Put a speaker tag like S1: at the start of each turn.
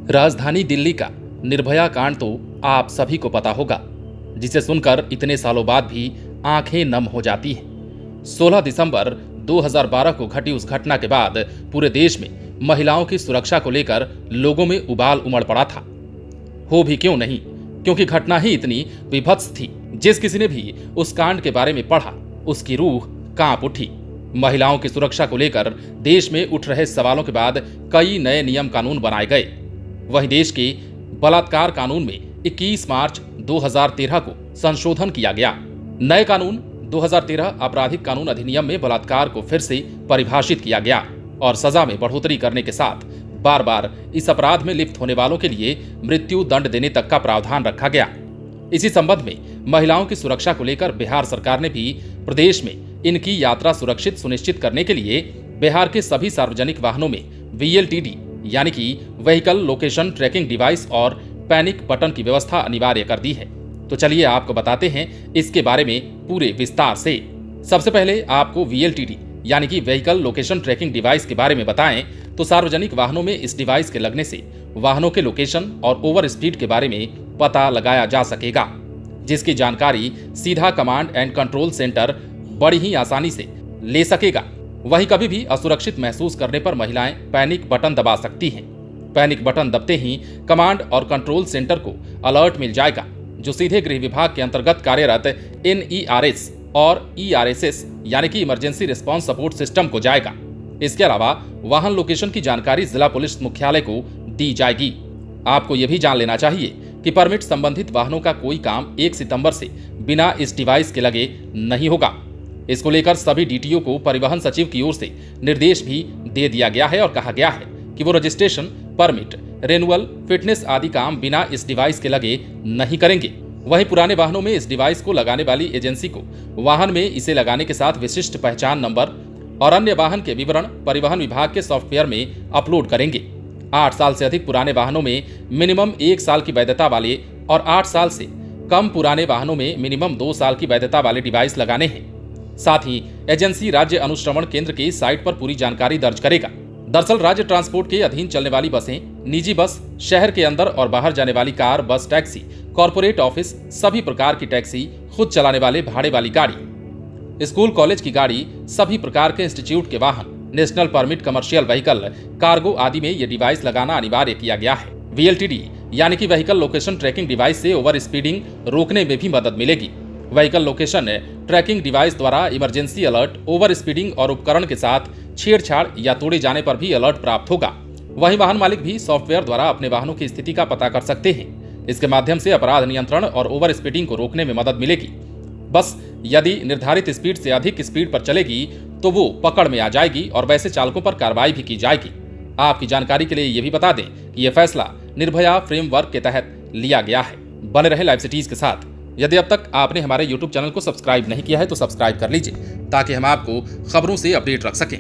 S1: राजधानी दिल्ली का निर्भया कांड तो आप सभी को पता होगा, जिसे सुनकर इतने सालों बाद भी आंखें नम हो जाती हैं। 16 दिसंबर 2012 को घटी उस घटना के बाद पूरे देश में महिलाओं की सुरक्षा को लेकर लोगों में उबाल उमड़ पड़ा था। हो भी क्यों नहीं, क्योंकि घटना ही इतनी विभत्स थी। जिस किसी ने भी उस कांड के बारे में पढ़ा, उसकी रूह कांप उठी। महिलाओं की सुरक्षा को लेकर देश में उठ रहे सवालों के बाद कई नए नियम कानून बनाए गए। वहीं देश के बलात्कार कानून में 21 मार्च 2013 को संशोधन किया गया। नए कानून 2013 आपराधिक कानून अधिनियम में बलात्कार को फिर से परिभाषित किया गया और सजा में बढ़ोतरी करने के साथ बार बार इस अपराध में लिप्त होने वालों के लिए मृत्यु दंड देने तक का प्रावधान रखा गया। इसी संबंध में महिलाओं की सुरक्षा को लेकर बिहार सरकार ने भी प्रदेश में इनकी यात्रा सुरक्षित सुनिश्चित करने के लिए बिहार के सभी सार्वजनिक वाहनों में VLTD यानी कि व्हीकल लोकेशन ट्रैकिंग डिवाइस और पैनिक बटन की व्यवस्था अनिवार्य कर दी है। तो चलिए आपको बताते हैं इसके बारे में पूरे विस्तार से। सबसे पहले आपको VLTD यानी कि व्हीकल लोकेशन ट्रैकिंग डिवाइस के बारे में बताएं तो सार्वजनिक वाहनों में इस डिवाइस के लगने से वाहनों के लोकेशन और ओवर स्पीड के बारे में पता लगाया जा सकेगा, जिसकी जानकारी सीधा कमांड एंड कंट्रोल सेंटर बड़ी ही आसानी से ले सकेगा। वहीं कभी भी असुरक्षित महसूस करने पर महिलाएं पैनिक बटन दबा सकती हैं। पैनिक बटन दबते ही कमांड और कंट्रोल सेंटर को अलर्ट मिल जाएगा, जो सीधे गृह विभाग के अंतर्गत कार्यरत NERS और ERSS यानी कि इमरजेंसी रिस्पांस सपोर्ट सिस्टम को जाएगा। इसके अलावा वाहन लोकेशन की जानकारी जिला पुलिस मुख्यालय को दी जाएगी। आपको यह भी जान लेना चाहिए कि परमिट संबंधित वाहनों का कोई काम 1 सितंबर से बिना इस डिवाइस के लगे नहीं होगा। इसको लेकर सभी DTO को परिवहन सचिव की ओर से निर्देश भी दे दिया गया है और कहा गया है कि वो रजिस्ट्रेशन, परमिट, रेनुअल, फिटनेस आदि काम बिना इस डिवाइस के लगे नहीं करेंगे। वहीं पुराने वाहनों में इस डिवाइस को लगाने वाली एजेंसी को वाहन में इसे लगाने के साथ विशिष्ट पहचान नंबर और अन्य वाहन के विवरण परिवहन विभाग के सॉफ्टवेयर में अपलोड करेंगे। 8 साल से अधिक पुराने वाहनों में मिनिमम 1 साल की वैधता वाले और 8 साल से कम पुराने वाहनों में मिनिमम 2 साल की वैधता वाले डिवाइस लगाने हैं। साथ ही एजेंसी राज्य अनुश्रवण केंद्र की साइट पर पूरी जानकारी दर्ज करेगा। दरअसल राज्य ट्रांसपोर्ट के अधीन चलने वाली बसें, निजी बस, शहर के अंदर और बाहर जाने वाली कार, बस, टैक्सी, कॉर्पोरेट ऑफिस, सभी प्रकार की टैक्सी, खुद चलाने वाले भाड़े वाली गाड़ी, स्कूल कॉलेज की गाड़ी, सभी प्रकार के इंस्टीट्यूट के वाहन, national permit commercial vehicle, cargo आदि में ये डिवाइस लगाना अनिवार्य किया गया है। VLTD यानी कि व्हीकल लोकेशन ट्रैकिंग डिवाइस से ओवर स्पीडिंग रोकने में भी मदद मिलेगी। व्हीकल लोकेशन ट्रैकिंग डिवाइस द्वारा इमरजेंसी अलर्ट, ओवर स्पीडिंग और उपकरण के साथ छेड़छाड़ या तोड़े जाने पर भी अलर्ट प्राप्त होगा। वहीं वाहन मालिक भी सॉफ्टवेयर द्वारा अपने वाहनों की स्थिति का पता कर सकते हैं। इसके माध्यम से अपराध नियंत्रण और ओवर स्पीडिंग को रोकने में मदद मिलेगी। बस यदि निर्धारित स्पीड से अधिक स्पीड पर चलेगी तो वो पकड़ में आ जाएगी और वैसे चालकों पर कार्रवाई भी की जाएगी। आपकी जानकारी के लिए ये भी बता दें कि यह फैसला निर्भया फ्रेमवर्क के तहत लिया गया है। बने रहे लाइव सिटीज के साथ। यदि अब तक आपने हमारे YouTube चैनल को सब्सक्राइब नहीं किया है तो सब्सक्राइब कर लीजिए, ताकि हम आपको खबरों से अपडेट रख सकें।